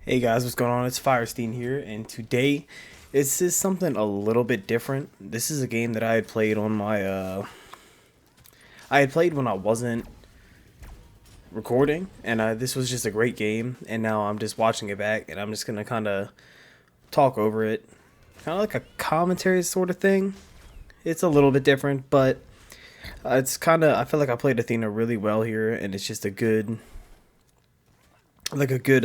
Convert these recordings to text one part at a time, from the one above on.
Hey guys, what's going on? It's Firesteen here, and today this is something a little bit different. This is a game that I had played on my I had played when I wasn't recording, and this was just a great game. And now I'm just watching it back, and I'm just gonna kind of talk over it, kind of like a commentary sort of thing. It's a little bit different, but it's kind of I feel like I played Athena really well here, and it's just a good, like a good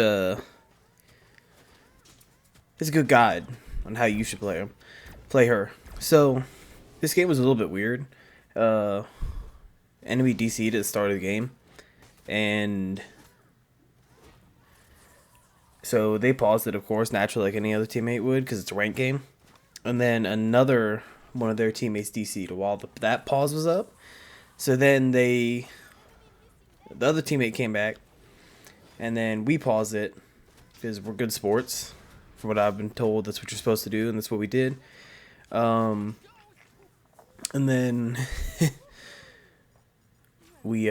it's a good guide on how you should play her. So this game was a little bit weird. Uh, Enemy DC'd at the start of the game, and so they paused it, of course, naturally, like any other teammate would, because it's a ranked game. And then another one of their teammates DC'd while that pause was up. So then the other teammate came back, and then we paused it because we're good sports. From what I've been told, that's what you're supposed to do, and that's what we did. And then we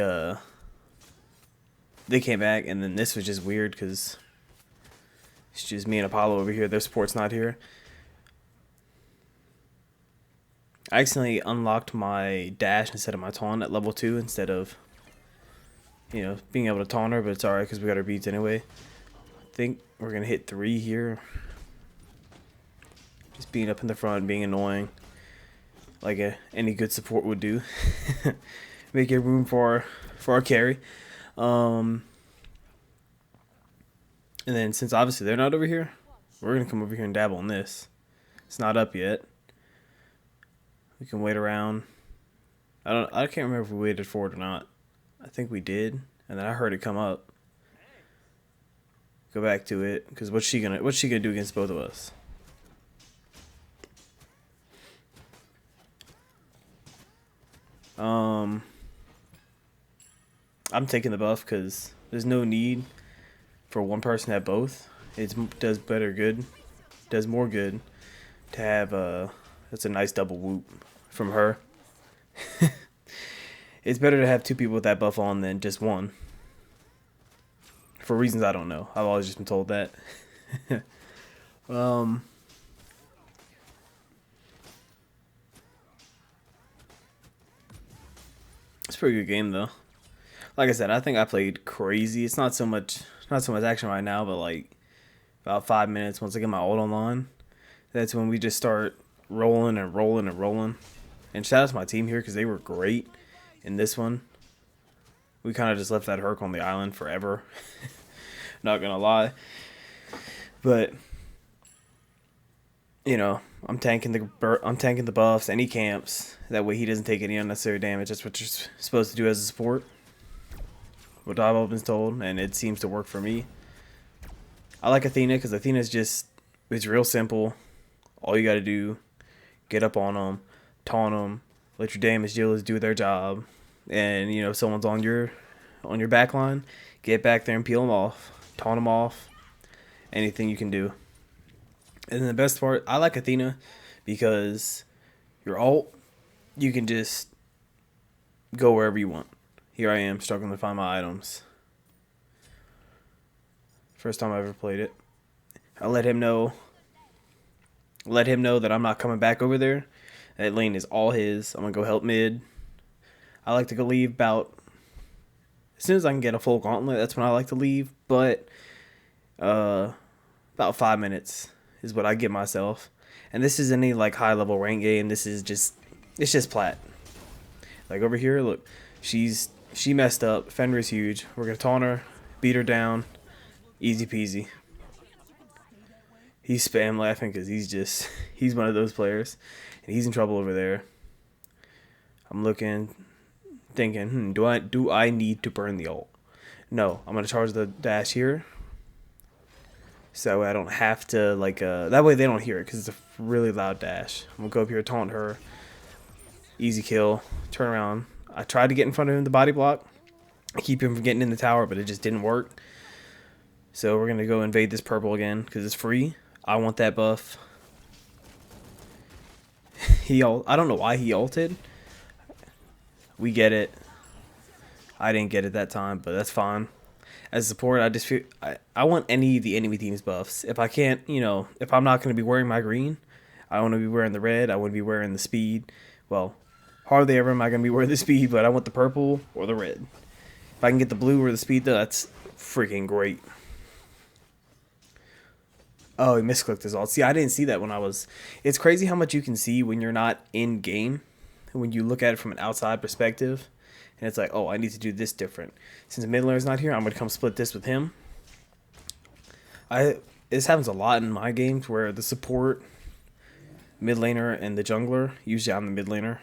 they came back, and then this was just weird because it's just me and Apollo over here. Their support's not here. I accidentally unlocked my dash instead of my taunt at level 2 instead of, being able to taunt her, but it's alright because we got our beads anyway. I think we're going to hit 3 here. Just being up in the front, being annoying. Like any good support would do. Make room for our carry. And then since obviously they're not over here, we're going to come over here and dabble in this. It's not up yet. We can wait around. I can't remember if we waited for it or not. I think we did, and then I heard it come up. Go back to it, because what's she gonna do against both of us? I'm taking the buff because there's no need for one person to have both. It does more good to have that's a nice double whoop from her. It's better to have 2 people with that buff on than just one. For reasons I don't know. I've always just been told that. It's a pretty good game though. Like I said, I think I played crazy. It's not so much action right now, but like about 5 minutes once I get my ult online, that's when we just start rolling and rolling and rolling. And shout out to my team here because they were great in this one. We kind of just left that Herc on the island forever. Not gonna lie, but I'm tanking the buffs, and he camps. That way he doesn't take any unnecessary damage. That's what you're supposed to do as a support. What I've been told, and it seems to work for me. I like Athena because it's real simple. All you gotta do, get up on them, taunt them, let your damage dealers do their job, and if someone's on your back line, get back there and peel them off, taunt them off, anything you can do. And then the best part, I like Athena because your ult, you can just go wherever you want. Here I am struggling to find my items. First time I ever played it. I let him know that I'm not coming back over there. That lane is all his. I'm gonna go help mid. I like to go leave about as soon as I can get a full gauntlet. That's when I like to leave. But about 5 minutes is what I give myself. And this is any like high level rank game. It's just plat. Like over here, look, she messed up. Fenrir's huge. We're gonna taunt her, beat her down, easy peasy. He's spam laughing because he's one of those players, and he's in trouble over there. I'm thinking, do I need to burn the ult? No, I'm gonna charge the dash here, so I don't have to that way they don't hear it because it's a really loud dash. I'm gonna go up here, taunt her, easy kill, turn around. I tried to get in front of him, the body block, keep him from getting in the tower, but it just didn't work. So we're gonna go invade this purple again because it's free. I want that buff. I don't know why he ulted. We get it. I didn't get it that time, but that's fine. As support, I just feel I want any of the enemy team's buffs. If I can't, if I'm not going to be wearing my green, I want to be wearing the red. I want to be wearing the speed. Well, hardly ever am I going to be wearing the speed, but I want the purple or the red. If I can get the blue or the speed, though, that's freaking great. Oh, he misclicked his ult. See, I didn't see that when I was... It's crazy how much you can see when you're not in game. When you look at it from an outside perspective. And it's like, oh, I need to do this different. Since mid laner's not here, I'm going to come split this with him. This happens a lot in my games where the support, mid laner, and the jungler, usually I'm the mid laner.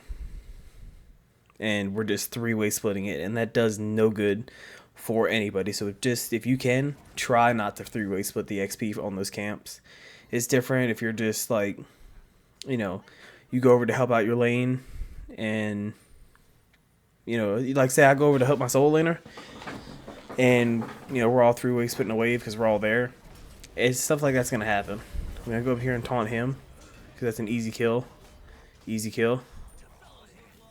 And we're just three-way splitting it. And that does no good for anybody. So just, if you can, try not to three-way split the XP on those camps. It's different if you're just like, you go over to help out your lane. And, like say I go over to help my solo laner. And, we're all three-way splitting a wave because we're all there. It's stuff like that's going to happen. I'm going to go up here and taunt him. Because that's an easy kill. Easy kill.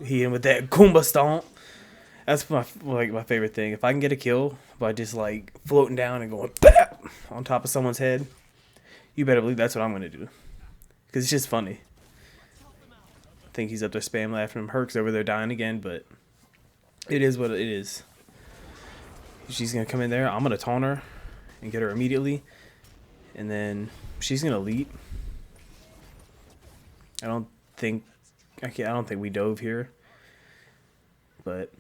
Hit him with that Goomba stomp. That's my favorite thing. If I can get a kill by just like floating down and going BAP! On top of someone's head, you better believe that's what I'm going to do. Because it's just funny. I think he's up there spam laughing him. Herc's over there dying again, but it is what it is. She's going to come in there. I'm going to taunt her and get her immediately. And then she's going to leap. I don't think we dove here. But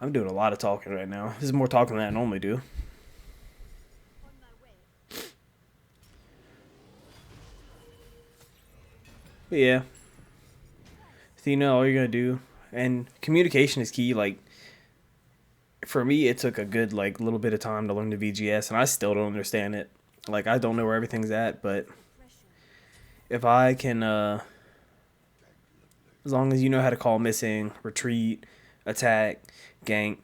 I'm doing a lot of talking right now. This is more talking than I normally do. But yeah. Athena, all you're going to do. And communication is key. Like, for me, it took a good, little bit of time to learn the VGS. And I still don't understand it. Like, I don't know where everything's at. But if I can, as long as you know how to call missing, retreat, attack, gank,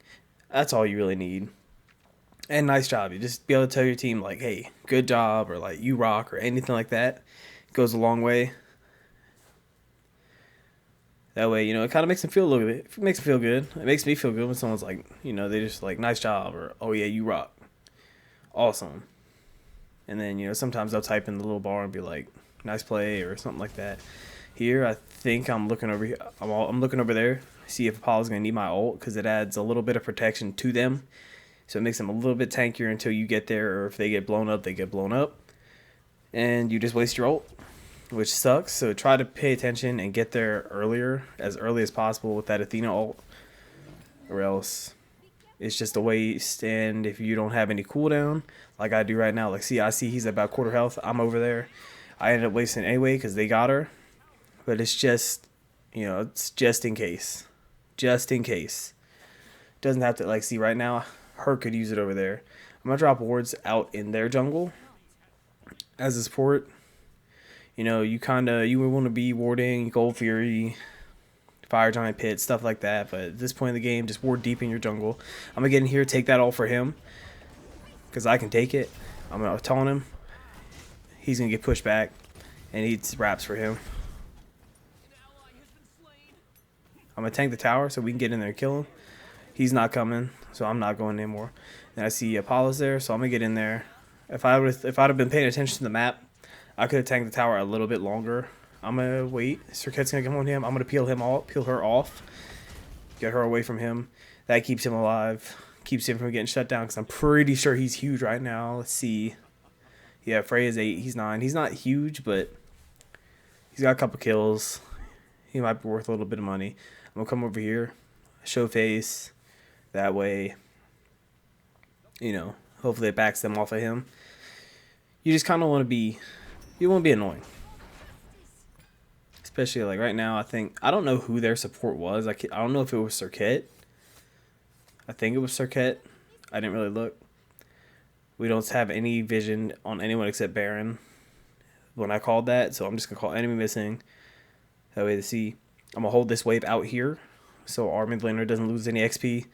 that's all you really need. And nice job. You just be able to tell your team, like, hey, good job, or like, you rock, or anything like that. It goes a long way. That way, it kind of makes them feel a little bit. It makes them feel good. It makes me feel good when someone's like, they just like, nice job, or oh yeah, you rock. Awesome. And then, sometimes they'll type in the little bar and be like, nice play, or something like that. Here, I think I'm looking over here. I'm looking over there. See if Apollo's going to need my ult, because it adds a little bit of protection to them. So it makes them a little bit tankier until you get there, or if they get blown up, they get blown up. And you just waste your ult, which sucks. So try to pay attention and get there as early as possible with that Athena ult, or else it's just a waste. And if you don't have any cooldown, like I do right now, like I see he's about quarter health. I'm over there. I ended up wasting anyway because they got her. But it's just, it's just in case. Just in case. Doesn't have to, see right now, her could use it over there. I'm going to drop wards out in their jungle as a support. You would want to be warding Gold Fury, Fire Giant Pit, stuff like that. But at this point in the game, just ward deep in your jungle. I'm going to get in here, take that all for him. Because I can take it. I'm going to taunt him. He's going to get pushed back. And he wraps for him. I'm going to tank the tower so we can get in there and kill him. He's not coming, so I'm not going anymore. And I see Apollo's there, so I'm going to get in there. If I'd have been paying attention to the map, I could have tanked the tower a little bit longer. I'm going to wait. Circuit's going to come on him. I'm going to peel her off. Get her away from him. That keeps him alive. Keeps him from getting shut down, because I'm pretty sure he's huge right now. Let's see. Yeah, Freya's 8. He's 9. He's not huge, but he's got a couple kills. He might be worth a little bit of money. I'm going to come over here, show face, that way, hopefully it backs them off of him. You just kind of want to be, annoying. Especially right now, I don't know who their support was. I don't know if it was Circuit. I think it was Circuit. I didn't really look. We don't have any vision on anyone except Baron when I called that, so I'm just going to call enemy missing. That way to see. I'm going to hold this wave out here so our mid laner doesn't lose any XP.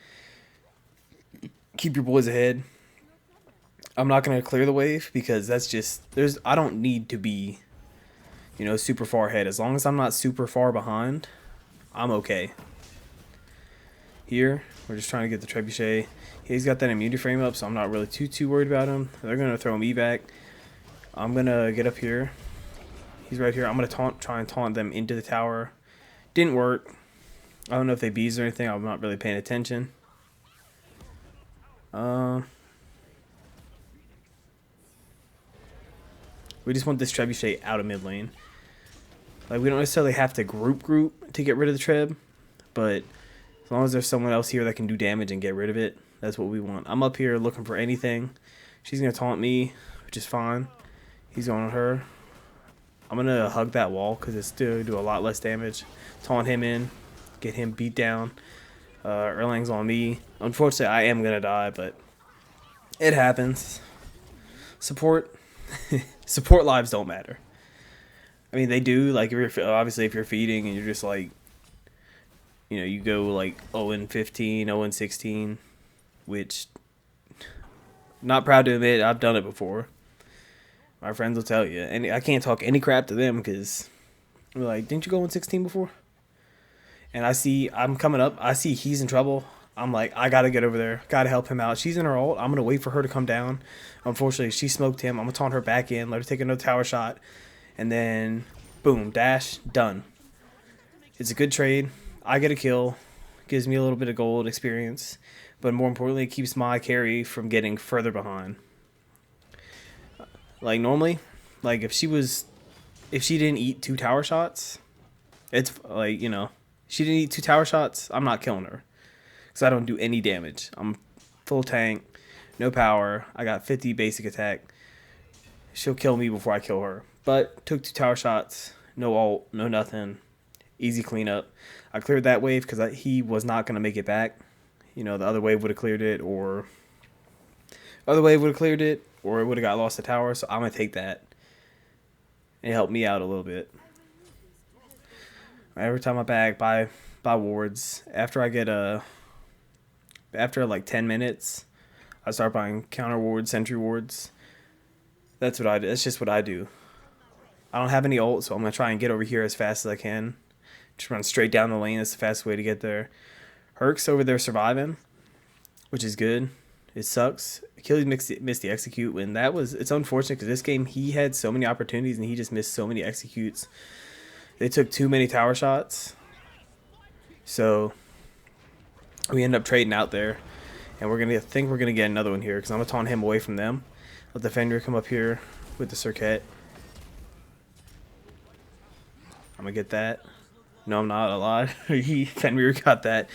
Keep your boys ahead. I'm not going to clear the wave because that's just... I don't need to be, super far ahead. As long as I'm not super far behind, I'm okay. here. We're just trying to get the trebuchet. He's got that immunity frame up, so I'm not really too worried about him. They're gonna throw me back. I'm gonna get up here. He's right here. I'm gonna try and taunt them into the tower. Didn't work. I don't know if they bees or anything. I'm not really paying attention. We just want this trebuchet out of mid lane. Like, we don't necessarily have to group to get rid of the treb, but as long as there's someone else here that can do damage and get rid of it, that's what we want. I'm up here looking for anything. She's gonna taunt me, which is fine. He's going on her. I'm gonna hug that wall because it's still do a lot less damage. Taunt him in, get him beat down. Erlang's on me. Unfortunately, I am gonna die, but it happens. Support lives don't matter. I mean, they do. Like, if you're obviously if you're feeding and you're just like, you know, you go like 0-15, 0-16, which, not proud to admit, I've done it before. My friends will tell you, and I can't talk any crap to them because they're like, "Didn't you go 0-16 before?" And I'm coming up. I see he's in trouble. I'm like, I gotta get over there. Gotta help him out. She's in her ult. I'm gonna wait for her to come down. Unfortunately, she smoked him. I'm gonna taunt her back in. Let her take another tower shot. And then, boom, dash, done. It's a good trade. I get a kill. Gives me a little bit of gold experience. But more importantly, it keeps my carry from getting further behind. Like, normally, like, if she didn't eat 2 tower shots, it's like, you know, she didn't eat 2 tower shots, I'm not killing her. Because I don't do any damage. I'm full tank, no power. I got 50 basic attack. She'll kill me before I kill her. But took 2 tower shots, no ult, no nothing. Easy cleanup. I cleared that wave because he was not going to make it back. You know, the other wave would have cleared it, or it would have got lost to tower. So I'm going to take that. It helped me out a little bit. Every time I bag, buy wards. After like 10 minutes, I start buying counter wards, sentry wards. That's just what I do. I don't have any ult, so I'm going to try and get over here as fast as I can. Just run straight down the lane. That's the fastest way to get there. Herc's over there surviving, which is good. It sucks. Achilles missed the execute when it's unfortunate because this game he had so many opportunities and he just missed so many executes. They took too many tower shots. So we end up trading out there. And we're gonna get another one here because I'm gonna taunt him away from them. Let the Fenrir come up here with the Circuit. I'm gonna get that. No, I'm not a lot. Fenrir got that.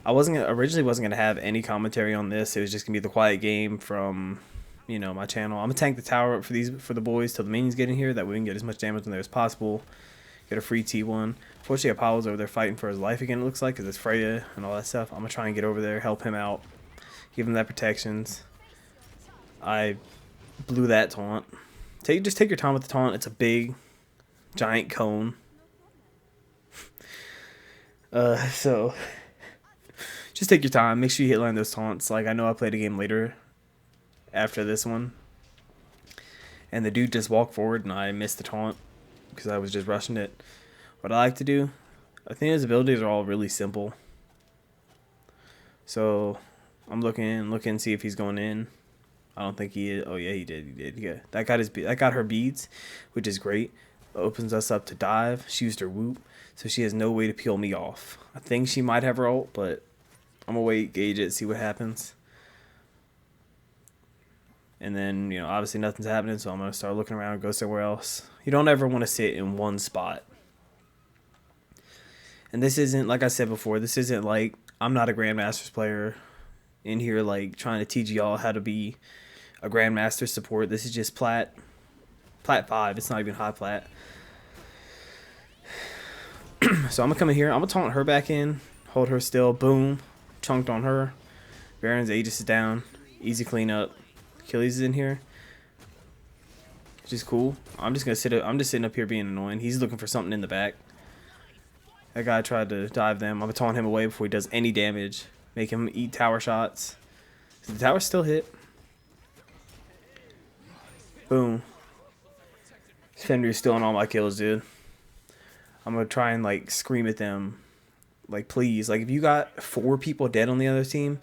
I originally wasn't gonna have any commentary on this. It was just gonna be the quiet game from, you know, my channel. I'm gonna tank the tower up for the boys till the minions get in here. That way we can get as much damage in there as possible. Get a free T1. Fortunately, Apollo's over there fighting for his life again, it looks like, because it's Freya and all that stuff. I'm gonna try and get over there, help him out, give him that protections. I blew that taunt. Just take your time with the taunt. It's a big, giant cone. So just take your time. Make sure you hit line those taunts. Like, I know I played a game later after this one, and the dude just walked forward and I missed the taunt because I was just rushing it. What I like to do, Athena's abilities are all really simple. So I'm looking, see if he's going in. I don't think he is. Oh yeah, he did. Yeah, that got her beads, which is great. Opens us up to dive. She used her whoop, so she has no way to peel me off. I think she might have her ult, but I'm gonna wait, gauge it, see what happens. And then, you know, obviously nothing's happening, so I'm gonna start looking around, go somewhere else. You don't ever want to sit in one spot. And this isn't, like I said before, this isn't like, I'm not a Grandmasters player in here like trying to teach y'all how to be a Grandmaster support. This is just plat 5. It's not even high plat. So I'm gonna come in here. I'm gonna taunt her back in, hold her still. Boom, chunked on her. Baron's Aegis is down. Easy cleanup. Achilles is in here, which is cool. I'm just sitting up here being annoying. He's looking for something in the back. That guy tried to dive them. I'm gonna taunt him away before he does any damage. Make him eat tower shots. Does the tower still hit? Boom. Fenrir's still on all my kills, dude. I'm gonna try and like scream at them Like, please, like, if you got 4 people dead on the other team,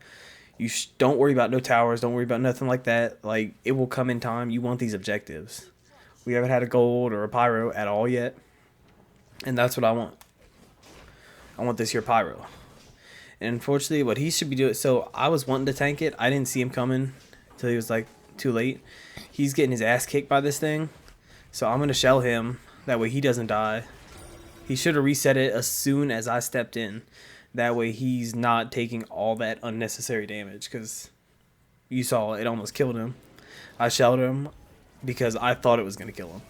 don't worry about no towers. Don't worry about nothing like that. Like, it will come in time. You want these objectives. We haven't had a gold or a pyro at all yet. And that's what I want. I want this here pyro. And unfortunately, what he should be doing... So, I was wanting to tank it. I didn't see him coming until he was, like, too late. He's getting his ass kicked by this thing. So, I'm going to shell him. That way he doesn't die. He should have reset it as soon as I stepped in. That way he's not taking all that unnecessary damage. Because you saw it almost killed him. I shelled him because I thought it was going to kill him.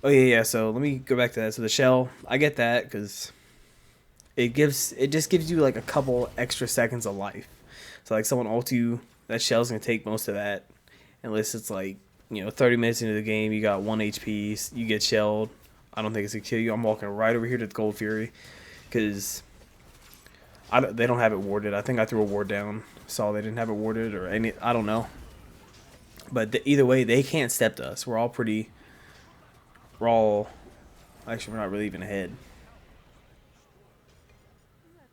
Oh, yeah. So, let me go back to that. So, the shell, I get that because... It just gives you like a couple extra seconds of life. So like someone ult you, that shell's gonna take most of that. Unless it's like, 30 minutes into the game, you got 1 HP, you get shelled. I don't think it's gonna kill you. I'm walking right over here to the Gold Fury. Because they don't have it warded. I think I threw a ward down. Saw they didn't have it warded or any, I don't know. But either way, they can't step to us. We're all, actually we're not really even ahead.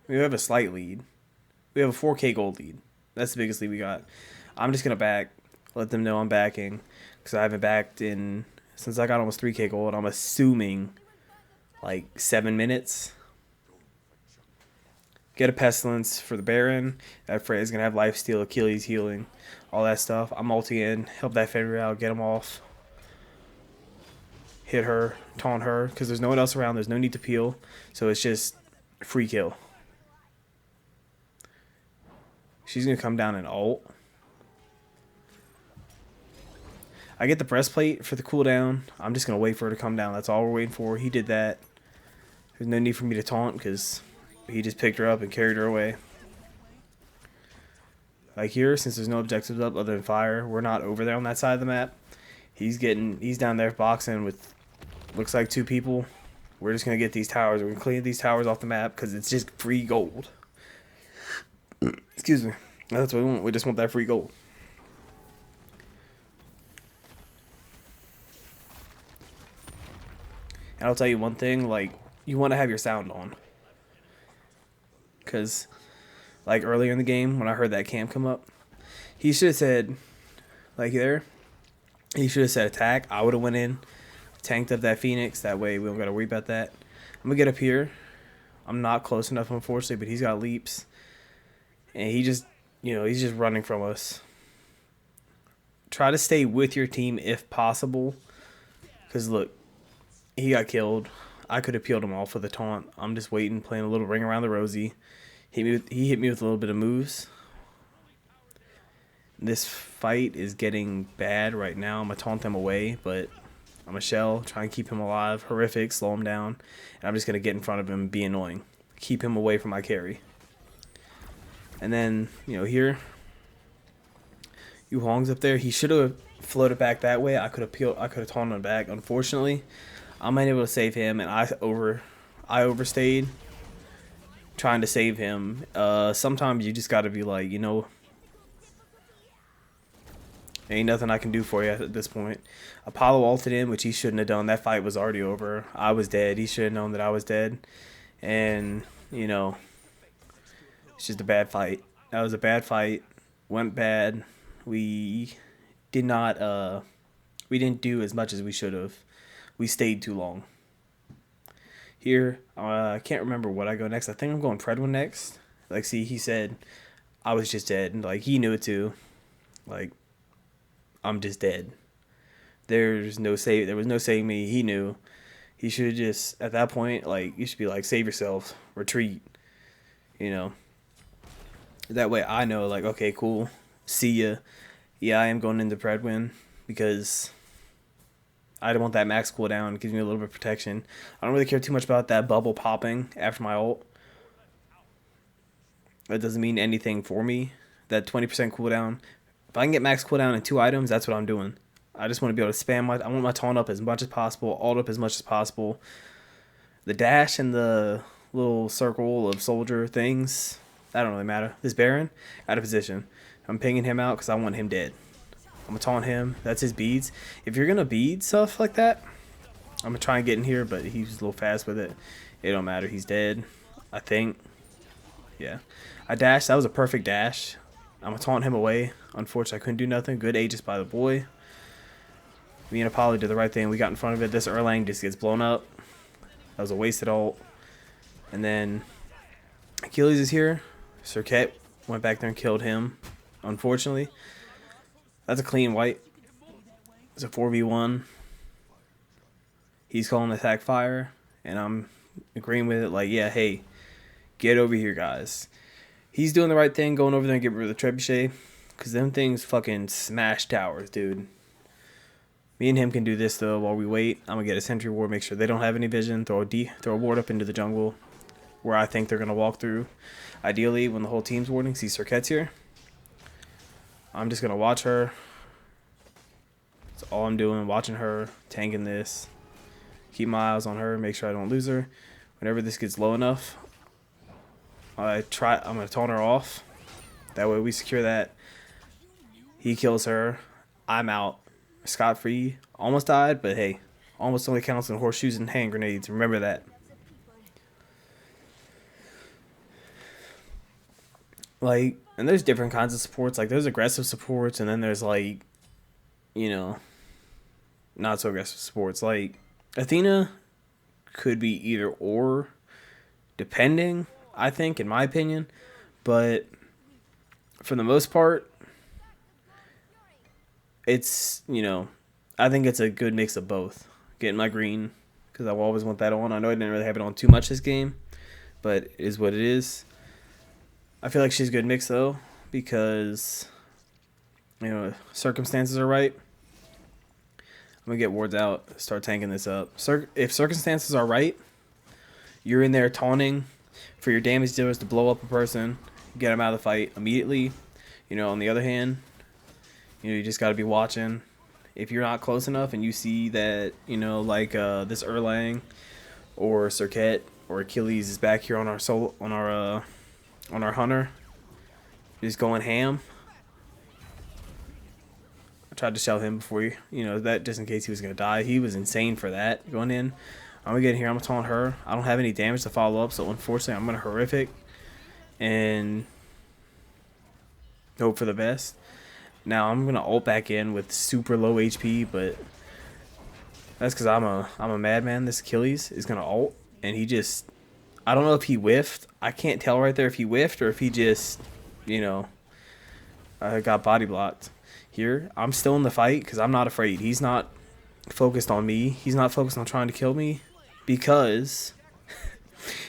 We have a slight lead. We have a 4K gold lead. That's the biggest lead we got. I'm just going to back. Let them know I'm backing. Because I haven't backed since I got almost 3K gold. I'm assuming like 7 minutes. Get a Pestilence for the Baron. That Freya is going to have lifesteal, Achilles healing. All that stuff. I'm ulti in. Help that Fenrir out. Get him off. Hit her. Taunt her. Because there's no one else around. There's no need to peel. So it's just free kill. She's going to come down and ult. I get the breastplate for the cooldown. I'm just going to wait for her to come down. That's all we're waiting for. He did that. There's no need for me to taunt because he just picked her up and carried her away. Like here, since there's no objectives up other than fire, we're not over there on that side of the map. He's down there boxing with, looks like 2 people. We're just going to get these towers. We're going to clean these towers off the map because it's just free gold. Excuse me. That's what we want. We just want that free gold. And I'll tell you one thing, like, you want to have your sound on. Because, like, earlier in the game, when I heard that camp come up, he should have said, like, he should have said attack. I would have went in, tanked up that Phoenix. That way we don't got to worry about that. I'm going to get up here. I'm not close enough, unfortunately, but he's got leaps. And he just, he's just running from us. Try to stay with your team if possible. Because, look, he got killed. I could have peeled him off with a taunt. I'm just waiting, playing a little ring around the rosy. He hit me with a little bit of moves. This fight is getting bad right now. I'm going to taunt them away, but I'm a shell. Try and keep him alive. Horrific. Slow him down. And I'm just going to get in front of him and be annoying. Keep him away from my carry. And then, here, Yu Hong's up there. He should have floated back that way. I could have taunted him back. Unfortunately, I'm unable to save him, and I overstayed trying to save him. Sometimes you just got to be like, ain't nothing I can do for you at this point. Apollo ulted in, which he shouldn't have done. That fight was already over. I was dead. He should have known that I was dead. And, it's just a bad fight. That was a bad fight. Went bad. We didn't do as much as we should have. We stayed too long. Here, I can't remember what I go next. I think I'm going Predwin next. Like, see, he said I was just dead. And, like, he knew it too. Like, I'm just dead. There was no saving me. He knew. He should have just, at that point, like, you should be like, save yourself. Retreat. That way I know, like, okay, cool. See ya. Yeah, I am going into Predwin because I don't want that max cooldown. It gives me a little bit of protection. I don't really care too much about that bubble popping after my ult. That doesn't mean anything for me. That 20% cooldown. If I can get max cooldown in 2 items, that's what I'm doing. I just want to be able to spam I want my taunt up as much as possible, ult up as much as possible. The dash and the little circle of soldier things, that don't really matter. This Baron, out of position. I'm pinging him out because I want him dead. I'm going to taunt him. That's his beads. If you're going to bead stuff like that, I'm going to try and get in here, but he's a little fast with it. It don't matter. He's dead. I think. Yeah. I dashed. That was a perfect dash. I'm going to taunt him away. Unfortunately, I couldn't do nothing. Good Aegis by the boy. Me and Apollo did the right thing. We got in front of it. This Erlang just gets blown up. That was a wasted ult. And then Achilles is here. Serket went back there and killed him. Unfortunately. That's a clean wipe. It's a 4v1. He's calling attack fire. And I'm agreeing with it. Like, yeah, hey, get over here, guys. He's doing the right thing, going over there and getting rid of the trebuchet. Because them things fucking smash towers, dude. Me and him can do this, though, while we wait. I'm going to get a sentry ward, make sure they don't have any vision. Throw a ward up into the jungle where I think they're going to walk through. Ideally, when the whole team's warding, see Serket's here. I'm just going to watch her. That's all I'm doing, watching her, tanking this. Keep my eyes on her, make sure I don't lose her. Whenever this gets low enough, I'm going to taunt her off. That way we secure that. He kills her. I'm out. Scot-free. Almost died, but hey, almost only counts in horseshoes and hand grenades. Remember that. Like, and there's different kinds of supports. Like, there's aggressive supports, and then there's, like, you know, not so aggressive supports. Like, Athena could be either or, depending, I think, in my opinion. But for the most part, it's, you know, I think it's a good mix of both. Getting my green, because I always want that on. I know I didn't really have it on too much this game, but it is what it is. I feel like she's a good mix, though, because, you know, circumstances are right. I'm going to get wards out, start tanking this up. If circumstances are right, you're in there taunting for your damage dealers to blow up a person, get them out of the fight immediately. You know, on the other hand, you know, you just got to be watching. If you're not close enough and you see that, you know, like this Erlang or Serket or Achilles is back here on our on our hunter, just going ham. I tried to shell him before you know, that just in case he was gonna die. He was insane for that going in. I'm gonna get in here. I'm gonna taunt her. I don't have any damage to follow up, so unfortunately, I'm gonna horrific and hope for the best. Now I'm gonna ult back in with super low HP, but that's because I'm a madman. This Achilles is gonna ult, and he just, I don't know if he whiffed. I can't tell right there if he whiffed or if he just, you know, got body blocked. Here, I'm still in the fight because I'm not afraid. He's not focused on me. He's not focused on trying to kill me because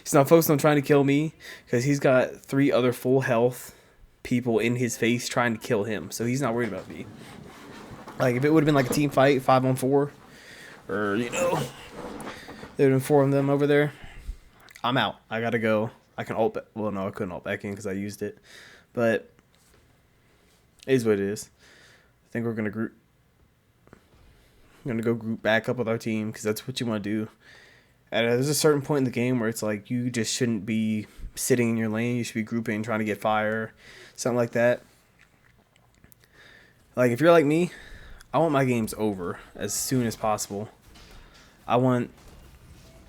he's not focused on trying to kill me because he's got 3 other full health people in his face trying to kill him. So he's not worried about me. Like, if it would have been like a team fight, 5-on-4, or, you know, there would have been 4 of them over there, I'm out. I gotta go. I can ult. Well, no, I couldn't ult back in because I used it. But it is what it is. I think we're gonna group. I'm gonna go group back up with our team because that's what you want to do. And there's a certain point in the game where it's like you just shouldn't be sitting in your lane. You should be grouping, trying to get fire, something like that. Like, if you're like me, I want my games over as soon as possible. I want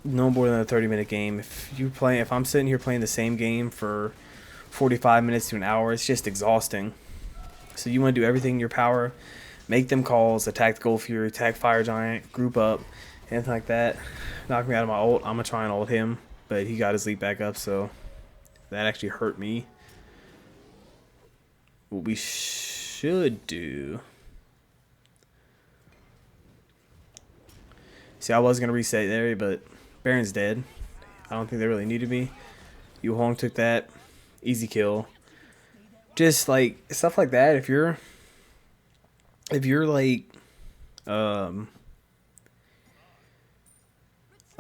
no more than a 30-minute game. If I'm sitting here playing the same game for 45 minutes to an hour, it's just exhausting. So you want to do everything in your power, make them calls, attack the Gold Fury, attack Fire Giant, group up, anything like that. Knock me out of my ult. I'm gonna try and ult him, but he got his leap back up, so that actually hurt me. What we should do. See, I was gonna reset there, but Baron's dead. I don't think they really needed me. Yu Hong took that. Easy kill. Just like stuff like that. If you're like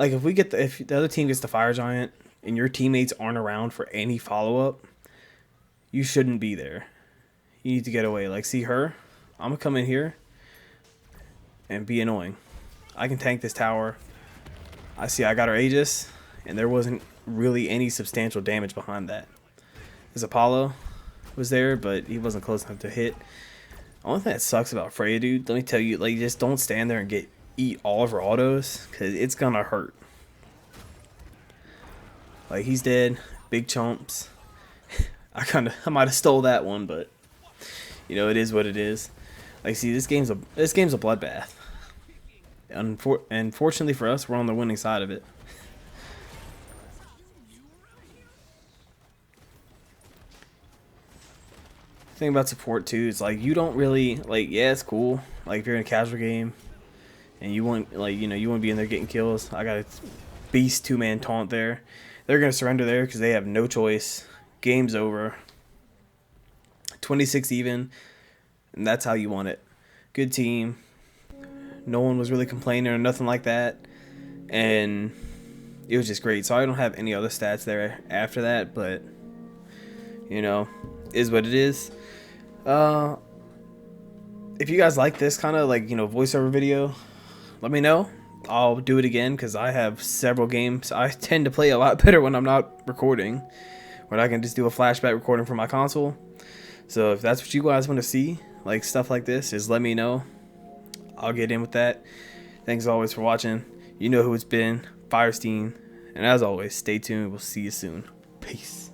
if the other team gets the Fire Giant and your teammates aren't around for any follow up, you shouldn't be there. You need to get away. Like, see her? I'm gonna come in here and be annoying. I can tank this tower. I got her Aegis, and there wasn't really any substantial damage behind that. This Apollo was there, but he wasn't close enough to hit. The only thing that sucks about Freya, dude, let me tell you, like, just don't stand there and eat all of her autos, because it's gonna hurt. Like, he's dead. Big chomps. I might have stole that one, but you know, it is what it is. Like, see, this game's a bloodbath. Unfortunately for us, we're on the winning side of it. Thing about support too is like you don't really like, yeah, it's cool. Like if you're in a casual game and you want, like, you know, you want to be in there getting kills. I got a beast 2-man taunt there. They're gonna surrender there because they have no choice. Game's over. 26 even, and that's how you want it. Good team. No one was really complaining or nothing like that, and it was just great. So I don't have any other stats there after that, but you know, is what it is. If you guys like this kind of, like, you know, voiceover video, let me know. I'll do it again because I have several games. I tend to play a lot better when I'm not recording, when I can just do a flashback recording from my console. So if that's what you guys want to see, like stuff like this, just let me know. I'll get in with that. Thanks always for watching. You know who it's been, Firesteen. And as always, stay tuned. We'll see you soon. Peace.